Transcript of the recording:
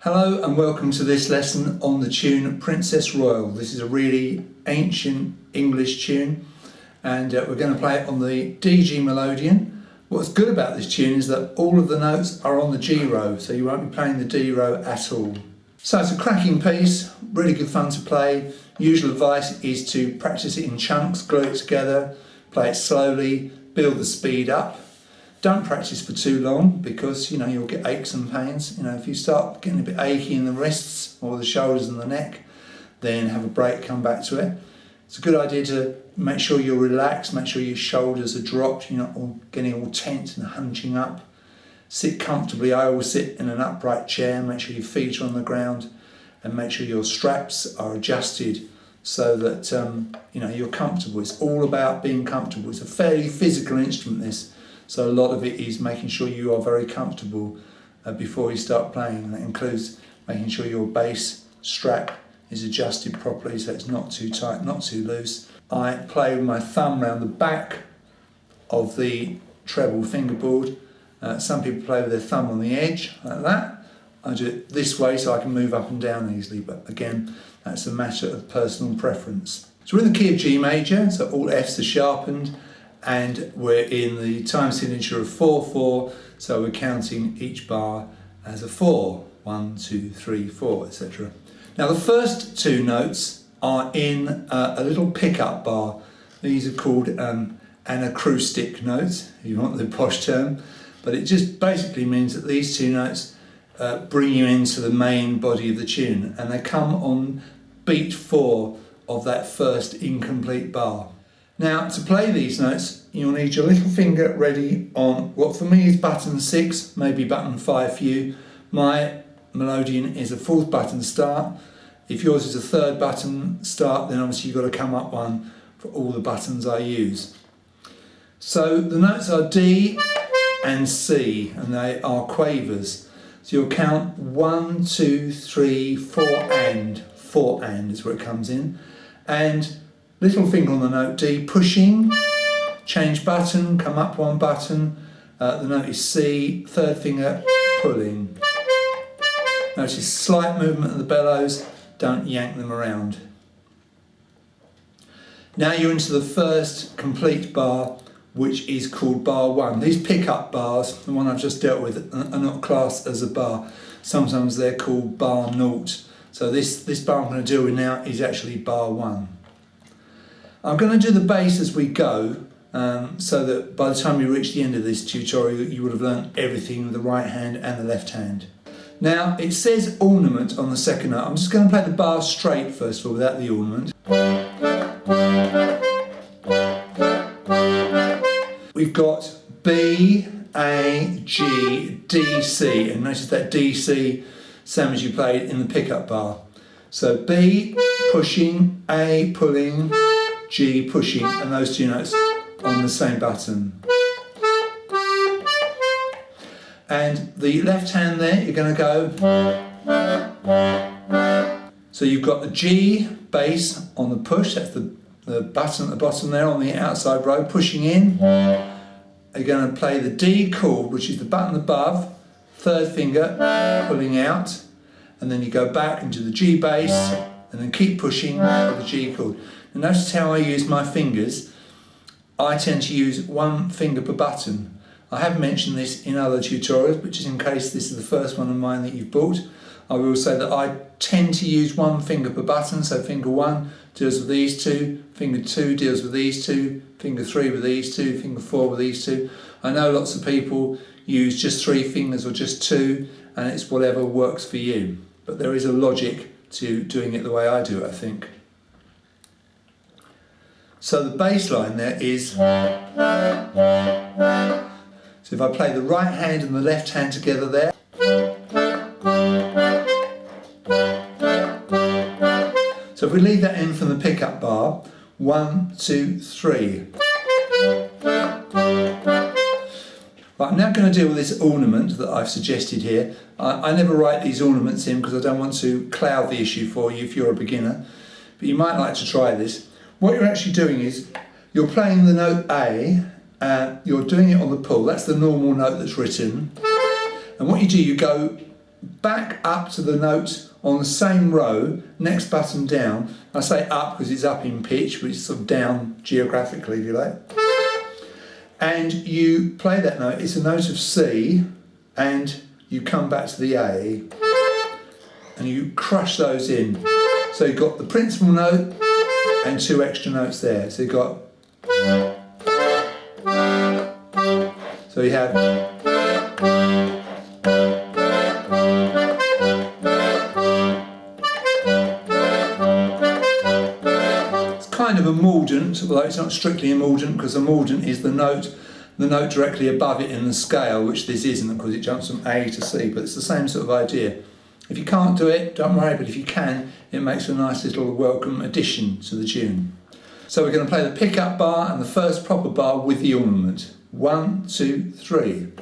Hello and welcome to this lesson on the tune Princess Royal. This is a really ancient English tune and we're going to play it on the DG Melodeon. What's good about this tune is that all of the notes are on the G row, so you won't be playing the D row at all. So it's a cracking piece, really good fun to play. Usual advice is to practice it in chunks, glue it together, play it slowly, build the speed up. Don't practice for too long because you'll get aches and pains. If you start getting a bit achy in the wrists or the shoulders and the neck, then have a break, come back to it. It's a good idea to make sure you're relaxed, make sure your shoulders are dropped, you're not all getting all tense and hunching up. Sit comfortably. I always sit in an upright chair, make sure your feet are on the ground and make sure your straps are adjusted so that you're comfortable. It's all about being comfortable. It's a fairly physical instrument, this. So a lot of it is making sure you are very comfortable before you start playing. And that includes making sure your bass strap is adjusted properly so it's not too tight, not too loose. I play with my thumb around the back of the treble fingerboard. Some people play with their thumb on the edge like that. I do it this way so I can move up and down easily, but again, that's a matter of personal preference. So we're in the key of G major, so all Fs are sharpened, and we're in the time signature of 4/4, so we're counting each bar as a 4. 1, 2, 3, 4, etc. Now the first two notes are in a little pickup bar. These are called an acrostic notes, if you want the posh term, but it just basically means that these two notes bring you into the main body of the tune, and they come on beat 4 of that first incomplete bar. Now, to play these notes, you'll need your little finger ready on what for me is button 6, maybe button 5 for you. My Melodeon is a 4th button start. If yours is a 3rd button start, then obviously you've got to come up one for all the buttons I use. So the notes are D and C, and they are quavers. So you'll count 1, 2, 3, 4 and. 4 and is where it comes in. And little finger on the note D, pushing, change button, come up one button, the note is C, 3rd finger, pulling. Notice slight movement of the bellows, don't yank them around. Now you're into the first complete bar, which is called bar 1. These pickup bars, the one I've just dealt with, are not classed as a bar. Sometimes they're called bar 0. So this bar I'm going to deal with now is actually bar 1. I'm going to do the bass as we go, so that by the time you reach the end of this tutorial you would have learned everything with the right hand and the left hand. Now it says ornament on the second note. I'm just going to play the bar straight first of all without the ornament. We've got B, A, G, D, C, and notice that D, C, same as you played in the pickup bar. So B, pushing, A, pulling, G, pushing, and those two notes on the same button. And the left hand there, you're going to go. So you've got the G bass on the push, that's the button at the bottom there on the outside row, pushing in. You're going to play the D chord, which is the button above, 3rd finger, pulling out, and then you go back into the G bass, and then keep pushing with the G chord. And notice how I use my fingers. I tend to use 1 finger per button. I have mentioned this in other tutorials, but just in case this is the first one of mine that you've bought, I will say that I tend to use 1 finger per button. So finger 1 deals with these two, finger 2 deals with these two, finger 3 with these two, finger 4 with these two. I know lots of people use just 3 fingers or just 2, and it's whatever works for you. But there is a logic to doing it the way I do it, I think. So the bass line there is. So if I play the right hand and the left hand together there. So if we leave that in from the pickup bar, 1, 2, 3. Right, I'm now going to deal with this ornament that I've suggested here. I never write these ornaments in because I don't want to cloud the issue for you if you're a beginner, but you might like to try this. What you're actually doing is you're playing the note A, you're doing it on the pull, that's the normal note that's written, and what you do, you go back up to the note on the same row, next button down. I say up because it's up in pitch, but it's sort of down geographically, if you like. And you play that note. It's a note of C, and you come back to the A, and you crush those in. So you've got the principal note and 2 extra notes there. So you've got. So you have. It's kind of a mordant, although it's not strictly a mordant, because a mordant is the note directly above it in the scale, which this isn't, because it jumps from A to C, but it's the same sort of idea. If you can't do it, don't worry, but if you can, it makes a nice little welcome addition to the tune. So we're going to play the pickup bar and the first proper bar with the ornament. 1, 2, 3.